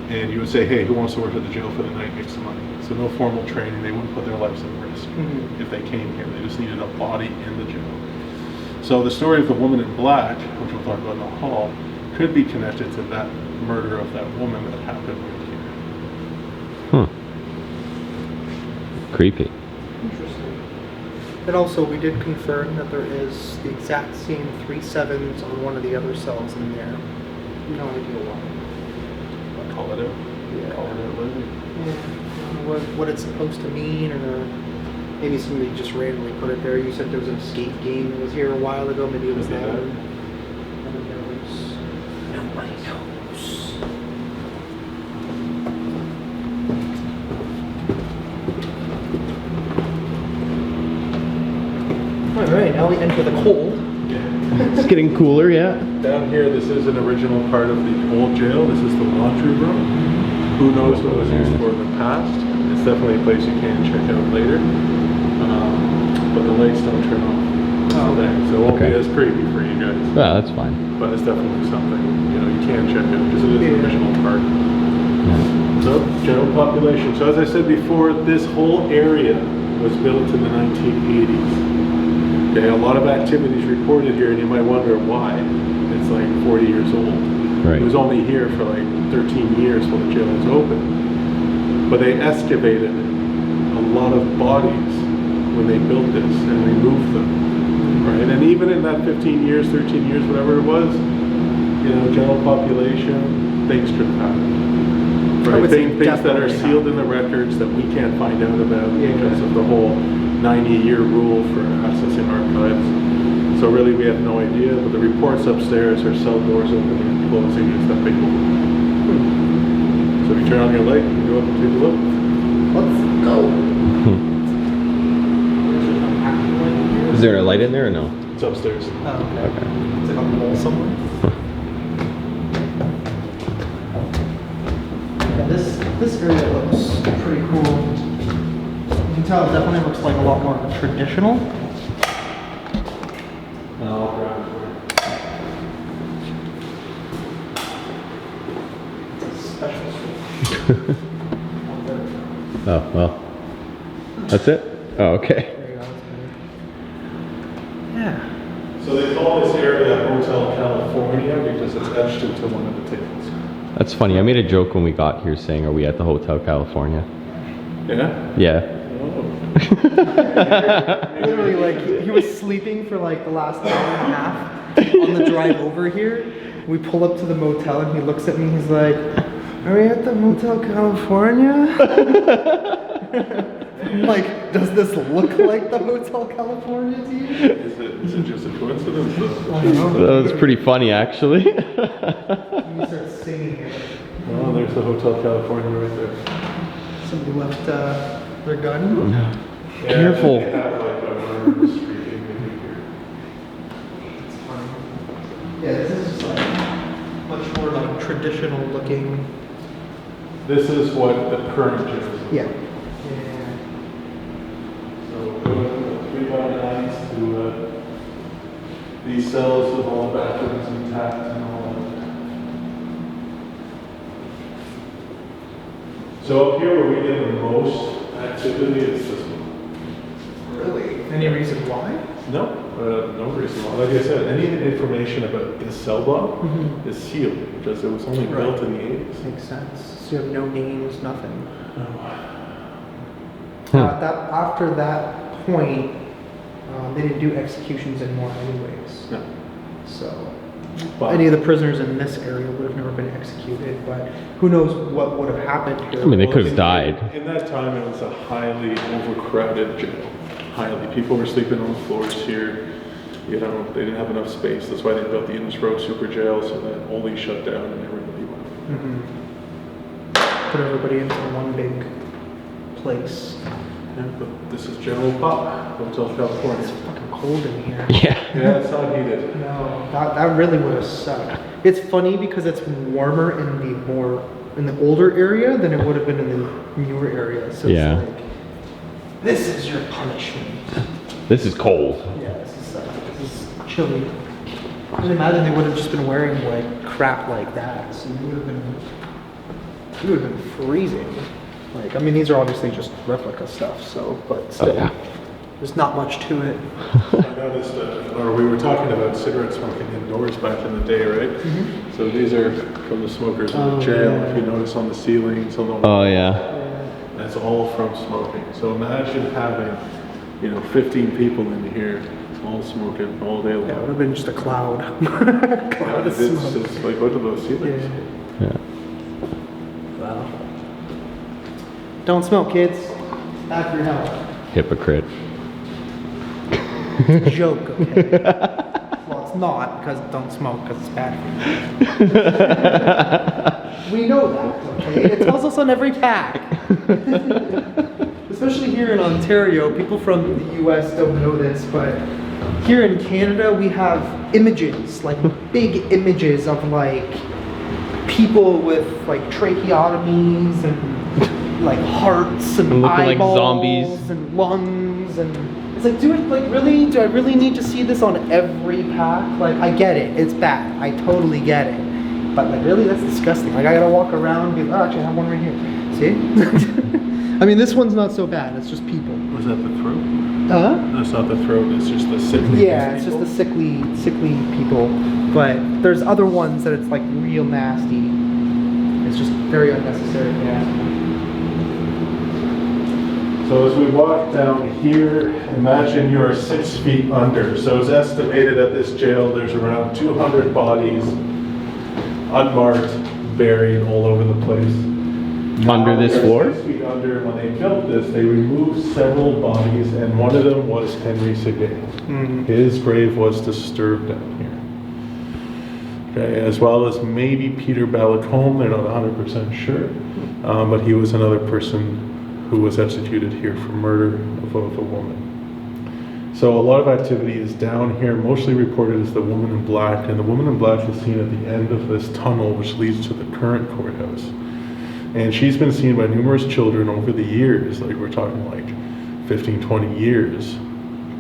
S3: and you would say, hey, who wants to work at the jail for the night, make some money. So no formal training, they wouldn't put their lives at risk if they came here. They just needed a body in the jail. So the story of the woman in black, which we'll talk about in the hall, could be connected to that murder of that woman that happened right here.
S1: Creepy.
S2: Interesting. And also, we did confirm that there is the exact same 3 7s on one of the other cells in there. No idea why.
S3: Call it out.
S2: Yeah.
S3: Call it out later.
S2: Yeah. I don't know what it's supposed to mean, or maybe somebody just randomly put it there. You said there was an escape game that was here a while ago. Maybe it was
S3: Could be
S2: that.
S3: that.
S2: Nobody knows. Nobody knows. All right, now we enter the cold.
S1: It's getting cooler, yeah.
S3: Down here, this is an original part of the old jail. This is the laundry room. Who knows what it was used for in the past? It's definitely a place you can check out later. But the lights don't turn off. Today, so it won't be as creepy for you guys.
S1: Yeah, that's fine.
S3: But it's definitely something, you know, you can check out because it is the original part.
S1: Yeah.
S3: So, general population. So as I said before, this whole area was built in the 1980s. Okay, a lot of activities reported here, and you might wonder why. It's like 40 years old.
S1: Right.
S3: It was only here for like 13 years while the jail was open. But they excavated a lot of bodies when they built this and removed them. Right? And even in that 15 years, 13 years, whatever it was, you know, general population, things could have happened.
S2: I
S3: Right?
S2: would say
S3: Things that are
S2: definitely
S3: sealed in the records that we can't find out about because of the whole 90-year rule for accessing archives. So really we have no idea, but the reports upstairs are cell doors opening and closing as that big one. So if you turn on your light, you can go up and take a look.
S2: Let's go.
S1: Is there a light in there or no?
S3: It's upstairs.
S2: Oh, okay. Is it on the wall somewhere? Yeah, this area looks pretty cool. You can tell it definitely looks like a lot more traditional.
S3: I'll grab it
S2: It's a special suite.
S1: Oh, well. That's it? Oh, okay.
S2: There you go. Yeah.
S3: So they call this area Hotel California because it's etched into one of the tables.
S1: That's funny. I made a joke when we got here saying, are we at the Hotel California?
S3: Yeah?
S1: Yeah.
S3: Oh.
S2: Literally, like, he was sleeping for like the last hour and a half on the drive over here. We pull up to the motel and he looks at me, he's like, are we at the Hotel California? I'm like, does this look like the Hotel California to you?
S3: Is it just a coincidence?
S2: I don't know.
S1: That was pretty funny, actually.
S2: You start singing it.
S3: Oh, there's the Hotel California right there.
S2: Somebody left their gun.
S1: Careful.
S3: They have like a murder street in here.
S2: It's funny. Yeah, this is just like much more like traditional looking.
S3: This is what the current jail is.
S2: Yeah.
S3: So going from the 3x9s to these cells with all the bathrooms intact and all that. So up here where we did the most activity is this one.
S2: Really? Any reason why?
S3: No, no reason why. Like I said, any information about this cell block is sealed because it was only built in the 80s.
S2: Makes sense. So you have no names, nothing.
S1: Huh.
S2: After that point, they didn't do executions anymore anyways.
S3: No.
S2: So
S3: But
S2: any of the prisoners in this area would have never been executed, but who knows what would have happened here.
S1: I mean, they could have died.
S3: In that time, it was a highly overcrowded jail. highly. People were sleeping on the floors here. You know, they didn't have enough space. That's why they built the Innis Road Super Jail, so that only shut down and everybody went.
S2: Put everybody into one big place.
S3: Yeah, but this is General Pop, Hotel
S2: It's
S3: California.
S2: fucking cold in here.
S1: Yeah.
S3: Yeah, it's not heated.
S2: No, that really would have sucked. It's funny because it's warmer in the older area than it would have been in the newer area. So
S1: Yeah.
S2: it's like, this is your punishment.
S1: This is cold.
S2: Yeah, this is chilly. I can imagine they would have just been wearing like crap like that, so you would have been freezing. Like, I mean, these are obviously just replica stuff, so, but still,
S1: yeah.
S2: there's not much to it.
S3: I noticed, or we were talking about cigarette smoking indoors back in the day, right? So these are from the smokers in the jail.
S2: yeah.
S3: If you notice on the ceilings, on the
S1: Oh yeah.
S3: that's all from smoking. So imagine having, 15 people in here all smoking all day long.
S2: Yeah, it would have been just a cloud. Cloud of
S3: It's
S2: smoke.
S3: just like, look at those ceilings.
S2: Yeah.
S1: Yeah.
S2: Wow. Don't smoke, kids. It's bad for your health.
S1: Hypocrite.
S2: It's a joke, okay? Well, it's not, because don't smoke, because it's bad for you. We know that, okay? It tells us on every pack. Especially here in Ontario, people from the US don't know this, but here in Canada, we have images, like big images of like people with like tracheotomies and like hearts and
S1: Looking like
S2: eyeballs
S1: zombies.
S2: and lungs, and it's like, do I really need to see this on every pack? Like, I get it, it's bad, I totally get it, but like, really, that's disgusting. Like, I gotta walk around and be like, oh, actually, I have one right here. See? I mean, this one's not so bad. It's just people.
S3: Was that the throat?
S2: Huh?
S3: That's not the throat. It's just the sickly.
S2: Yeah, it's just the sickly people. But there's other ones that it's like real nasty. It's just very unnecessary. Yeah.
S3: So as we walk down here, imagine you're 6 feet under. So it's estimated at this jail there's around 200 bodies, unmarked, buried all over the place.
S1: Under this floor?
S3: 6 feet under. When they built this, they removed several bodies, and one of them was Henry Segay. His grave was disturbed down here. Okay, as well as maybe Peter Balacombe. They're not 100% sure, but he was another person who was executed here for murder of a woman. So a lot of activity is down here, mostly reported as the woman in black, and the woman in black is seen at the end of this tunnel which leads to the current courthouse. And she's been seen by numerous children over the years, like we're talking like 15, 20 years,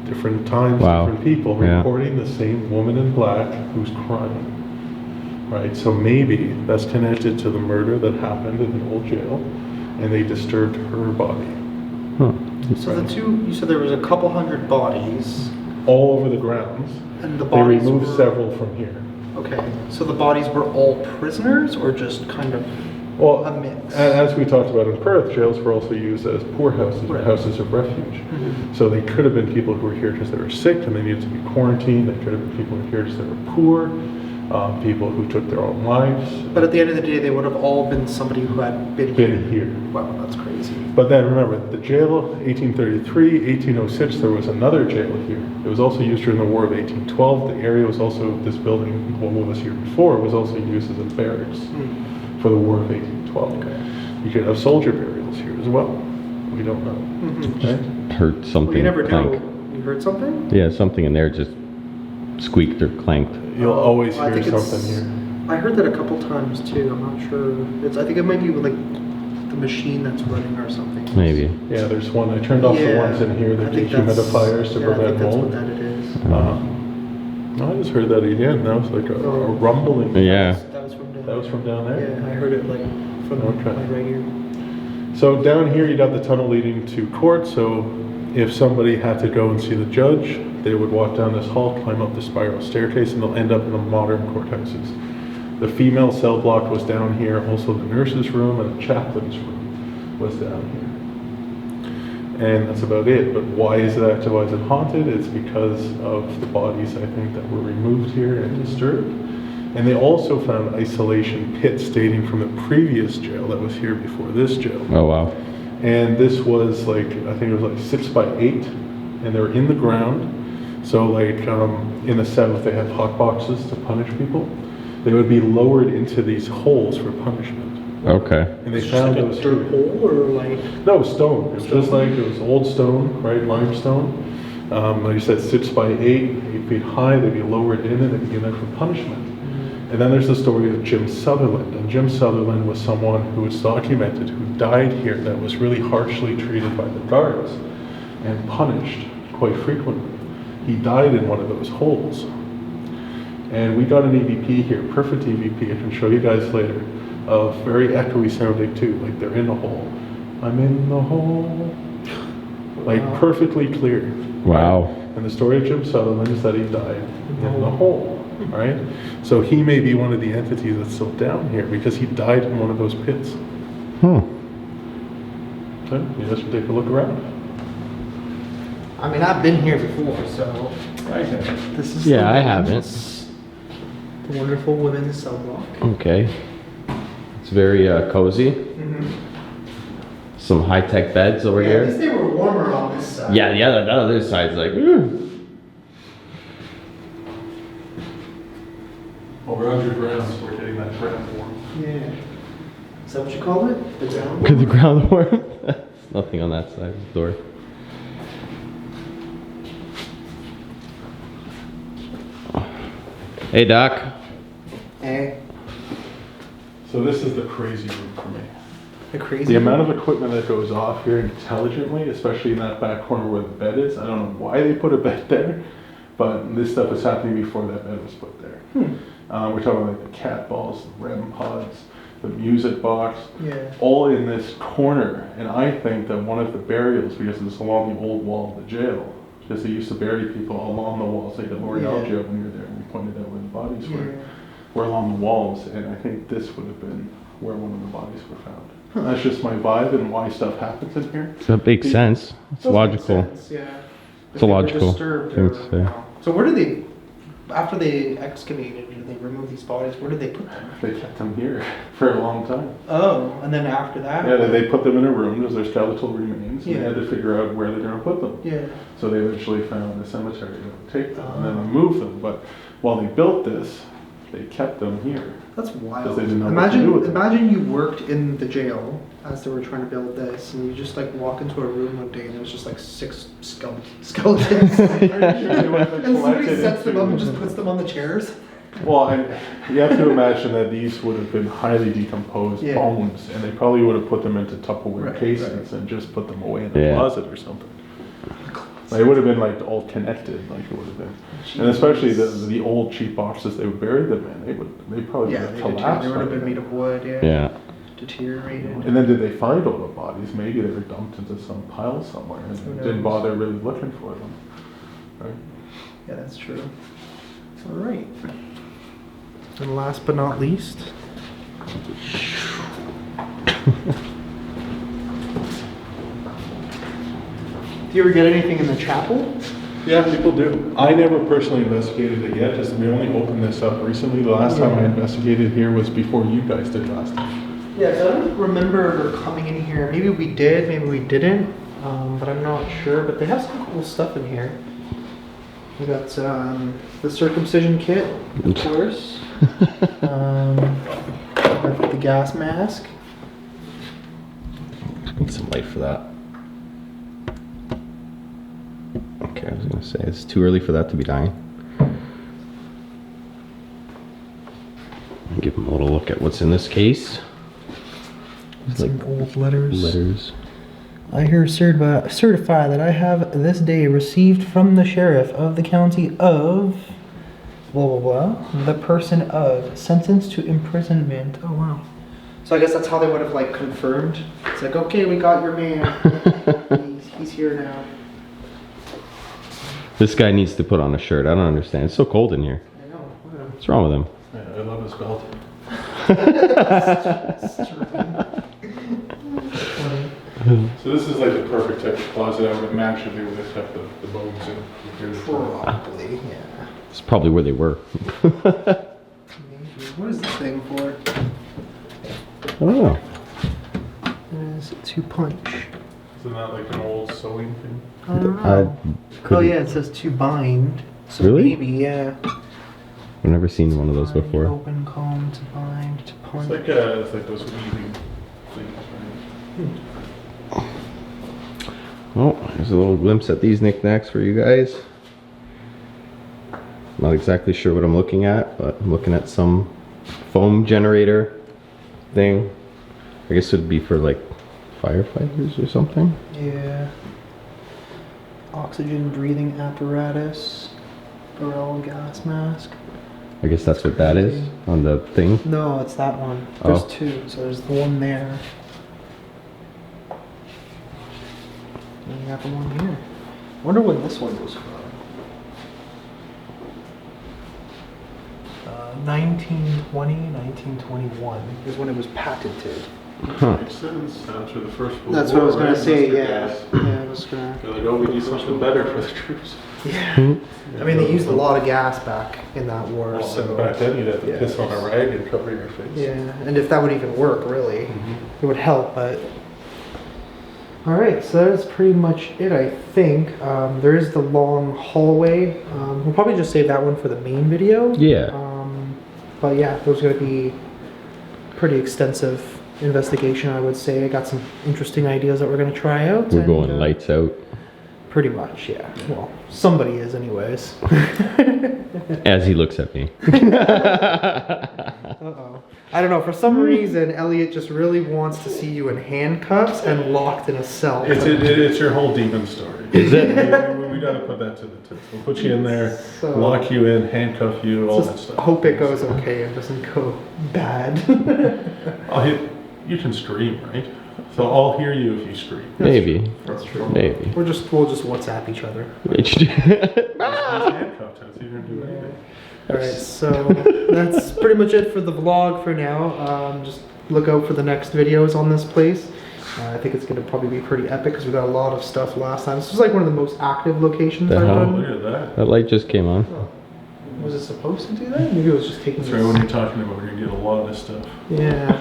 S3: different times,
S1: Wow.
S3: different people,
S1: Yeah.
S3: reporting the same woman in black who's crying. Right, so maybe that's connected to the murder that happened in the old jail, and they disturbed her body.
S1: Huh.
S2: So you said there was a couple hundred bodies,
S3: All over the grounds.
S2: and the
S3: They
S2: bodies
S3: removed
S2: were,
S3: several from here.
S2: Okay, so the bodies were all prisoners, or just kind of
S3: Well,
S2: a mix?
S3: as we talked about in Perth, jails were also used as poorhouses, or
S2: Right.
S3: houses of refuge. So they could have been people who were here because they were sick and they needed to be quarantined. They could have been people who were here because they were poor, people who took their own lives.
S2: But at the end of the day, they would have all been somebody who had been
S3: Been here.
S2: Wow, that's crazy.
S3: But then remember, the jail, 1833, 1806, there was another jail here. It was also used during the War of 1812. The area was also, this building, what was here before, was also used as a barracks for the War of 1812.
S2: Okay.
S3: You could have soldier burials here as well. We don't know. Okay?
S1: Heard something
S2: Well, you never
S1: clank.
S2: know. You heard something?
S1: Yeah, something in there just squeaked or clanked.
S3: You'll always
S2: I
S3: hear
S2: think it's-
S3: something here.
S2: I heard that a couple times too. I'm not sure. I think it might be like the machine that's running or something.
S1: Maybe.
S3: Yeah, there's one. I turned off the
S2: Yeah,
S3: ones in here. They're
S2: I think that's-
S3: dehumidifiers to
S2: yeah, I
S3: prevent
S2: think that's what
S3: mold.
S2: that it is.
S3: No, I just heard that again. That was like a rumbling.
S1: Yeah.
S2: That was from down
S3: That was from down there?
S2: Yeah, I heard it like from
S3: Okay.
S2: like right here.
S3: So down here you got the tunnel leading to court. So if somebody had to go and see the judge, they would walk down this hall, climb up the spiral staircase, and they'll end up in the modern courthouses. The female cell block was down here. Also the nurse's room and the chaplain's room was down here. And that's about it. But why is it active? Why is it haunted? It's because of the bodies, I think, that were removed here and disturbed. And they also found isolation pits dating from the previous jail that was here before this jail.
S1: Oh wow.
S3: And this was like, I think it was like 6 by 8 and they're in the ground. So like in the South, they have hot boxes to punish people. They would be lowered into these holes for punishment.
S1: Okay.
S3: And they found those
S2: dirt hole or like?
S3: No, stone. It was just like, it was old stone, right, limestone. Like you said, 6 by 8 feet high. They'd be lowered in and they'd be given for punishment. And then there's the story of Jim Sutherland. And Jim Sutherland was someone who was documented who died here that was really harshly treated by the guards and punished quite frequently. He died in one of those holes. And we got an EVP here, perfect EVP, I can show you guys later, of very echoey sounding too, like they're in a hole. I'm in the hole. Like perfectly clear.
S1: Wow.
S3: And the story of Jim Sutherland is that he died in the hole, right? So he may be one of the entities that's still down here because he died in one of those pits.
S1: Hmm.
S3: So you guys should take a look around.
S2: I mean, I've been here before, so this is
S1: Yeah,
S2: the
S1: I haven't.
S2: women's- The wonderful women's cell block.
S1: Okay. It's very cozy. Some high-tech beds over
S2: Yeah, at least
S1: here.
S2: they were warmer on this side.
S1: Yeah, the other side's like,
S3: Well, we're underground, so we're getting that ground warm.
S2: Yeah. Is that what you called it? The ground?
S1: Could the ground warm? There's nothing on that side of the door. Hey, Doc.
S2: Hey.
S3: So this is the crazy room for me.
S2: The crazy.
S3: The amount of equipment that goes off here intelligently, especially in that back corner where the bed is, I don't know why they put a bed there, but this stuff was happening before that bed was put there. We're talking about like the cat balls, the REM pods, the music box,
S2: Yeah.
S3: all in this corner. And I think that one of the burials, because it's along the old wall of the jail, because they used to bury people along the walls, like the Loria
S2: Yeah.
S3: jail when you were there, and we pointed out where the bodies
S2: Yeah.
S3: were along the walls, and I think this would have been where one of the bodies were found. That's just my vibe and why stuff happens in here.
S1: That makes sense. It's
S2: Does make
S1: logical.
S2: sense, yeah.
S1: It's a logical
S2: Disturbed
S1: thing
S2: or,
S1: to say.
S2: no. So where did they, after they excavated and they removed these bodies, where did they put them?
S3: They kept them here for a long time.
S2: Oh, and then after that?
S3: Yeah, they put them in a room as their skeletal remains, and
S2: Yeah.
S3: they had to figure out where they're going to put them.
S2: Yeah.
S3: So they eventually found a cemetery that would take them, and then they moved them. But while they built this, they kept them here.
S2: That's wild.
S3: Because they didn't know what to do with them.
S2: Imagine you worked in the jail as they were trying to build this, and you just like walk into a room one day and there's just like 6 skeletons. And somebody sets them up and just puts them on the chairs.
S3: Well, and you have to imagine that these would have been highly decomposed
S2: Yeah.
S3: bones, and they probably would have put them into Tupperware
S2: Right,
S3: casings and just put them away in a
S1: Yeah.
S3: closet or something. Like, it would have been like all connected, like it would have been. And especially the old cheap boxes they would bury them in, they probably
S2: Yeah,
S3: would have
S2: they
S3: collapsed.
S2: would have
S3: by
S2: been
S3: then.
S2: made of wood, yeah.
S1: Yeah.
S2: Deteriorated.
S3: And then did they find all the bodies? Maybe they were dumped into some pile somewhere and
S2: Who
S3: didn't
S2: knows?
S3: bother really looking for them. Right?
S2: Yeah, that's true. All right. And last but not least. Do you ever get anything in the chapel?
S3: Yeah, people do. I never personally investigated it yet, as we only opened this up recently. The last time I investigated here was before you guys did last time.
S2: Yeah, so I don't remember coming in here. Maybe we did, maybe we didn't, but I'm not sure. But they have some cool stuff in here. We got the circumcision kit, of course. Got the gas mask.
S1: Need some light for that. Okay, I was gonna say it's too early for that to be dying. I'll give him a little look at what's in this case. It's like
S2: Some old letters.
S1: letters.
S2: I here certify that I have this day received from the sheriff of the county of blah blah blah the person of sentenced to imprisonment. Oh wow. So I guess that's how they would have like confirmed. It's like, okay, we got your man. he's here now.
S1: This guy needs to put on a shirt. I don't understand. It's so cold in here.
S2: I know. Look at him.
S1: What's wrong with him?
S3: Yeah, I love his belt. So this is like the perfect type of closet I would imagine they would have kept the bones in.
S2: Probably, yeah.
S1: It's probably where they were.
S2: Maybe. What is this thing for?
S1: I don't know.
S2: It is to punch.
S3: Is Isn't that like an old sewing thing?
S2: I don't know. Oh
S1: couldn't-
S2: yeah, it says to bind. So
S1: Really?
S2: maybe, yeah.
S1: I've never seen one of those
S2: Bind,
S1: before.
S2: Open, comb, to bind, to punch.
S3: It's like those weaving things, right?
S1: Oh, there's a little glimpse at these knickknacks for you guys. Not exactly sure what I'm looking at, but I'm looking at some foam generator thing. I guess it would be for like firefighters or something.
S2: Yeah. Oxygen breathing apparatus. Burrell gas mask.
S1: I guess that's what that is on the thing.
S2: No, it's that one. There's
S1: Oh.
S2: two. So there's the one there. And you got the one here. I wonder when this one was from. 1920, 1921 is when it was patented.
S1: Huh.
S3: Makes sense. After the First World
S2: That's what I was
S3: War,
S2: gonna
S3: right?
S2: say,
S3: Mustard
S2: yeah.
S3: gas.
S2: Yeah, I was gonna.
S3: They're like, oh, we need something better for the troops.
S2: Yeah. I mean, they used a lot of gas back in that war,
S3: Well,
S2: so.
S3: back then you'd have to
S2: yeah.
S3: piss on a rag and cover your face.
S2: Yeah, and if that would even work, really,
S3: Mhm.
S2: it would help, but. Alright, so that's pretty much it, I think. There is the long hallway. We'll probably just save that one for the main video.
S1: Yeah.
S2: But yeah, there's going to be pretty extensive investigation, I would say. I got some interesting ideas that we're going to try out.
S1: We're
S2: and,
S1: going lights out.
S2: Pretty much, yeah. Well, somebody is, anyways.
S1: As he looks at me.
S2: Uh-oh. I don't know, for some reason, Elliot just really wants to see you in handcuffs and locked in a cell.
S3: It's your whole demon story.
S1: Is it?
S3: We gotta put that to the test. We'll put you in there,
S2: So-
S3: lock you in, handcuff you, all that
S2: Just
S3: stuff.
S2: hope it goes okay and doesn't go bad.
S3: You can scream, right? So I'll hear you if you scream.
S1: Maybe.
S2: That's true.
S1: Maybe.
S2: We'll just WhatsApp each other.
S3: He's handcuffed, so you don't do anything.
S2: Alright, so that's pretty much it for the vlog for now. Just look out for the next videos on this place. I think it's going to probably be pretty epic because we got a lot of stuff last time. This was like one of the most active locations
S1: The
S2: I've
S1: hell?
S3: Oh,
S2: done.
S3: look at that.
S1: That light just came on.
S2: Oh. Was it supposed to do that? Maybe it was just taking
S3: That's right, when you're talking about, we're gonna get a lot of stuff.
S2: Yeah.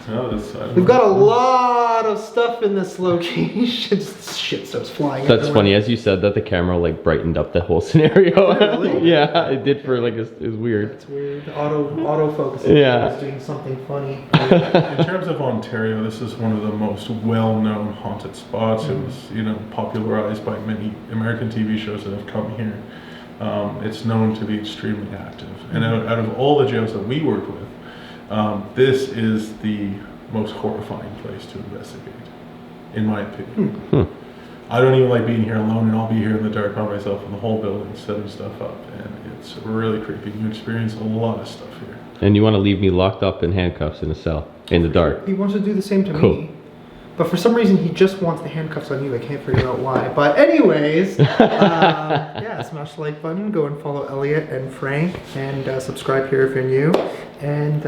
S3: No, that's, I don't
S2: We've
S3: know.
S2: got a lot of stuff in this location. Just shit starts flying.
S1: That's
S2: everywhere.
S1: funny. As you said that, the camera like brightened up the whole scenario.
S2: Really?
S1: Yeah, it did for like it was weird.
S2: It's weird. Autofocus.
S1: Yeah.
S2: Is doing something funny.
S3: In terms of Ontario, this is one of the most well-known haunted spots. It was, popularized by many American TV shows that have come here. It's known to be extremely active. And out of all the jails that we work with, this is the most horrifying place to investigate, in my opinion. I don't even like being here alone, and I'll be here in the dark by myself in the whole building, setting stuff up, and it's really creepy. You experience a lot of stuff here.
S1: And you want to leave me locked up in handcuffs in a cell in the dark?
S2: He wants to do the same to
S1: Cool.
S2: me. But for some reason, he just wants the handcuffs on you. I can't figure out why. But anyways, yeah, smash the like button. Go and follow Elliot and Frank. And subscribe here if you're new. And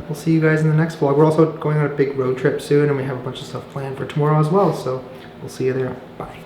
S2: we'll see you guys in the next vlog. We're also going on a big road trip soon. And we have a bunch of stuff planned for tomorrow as well. So we'll see you there. Bye.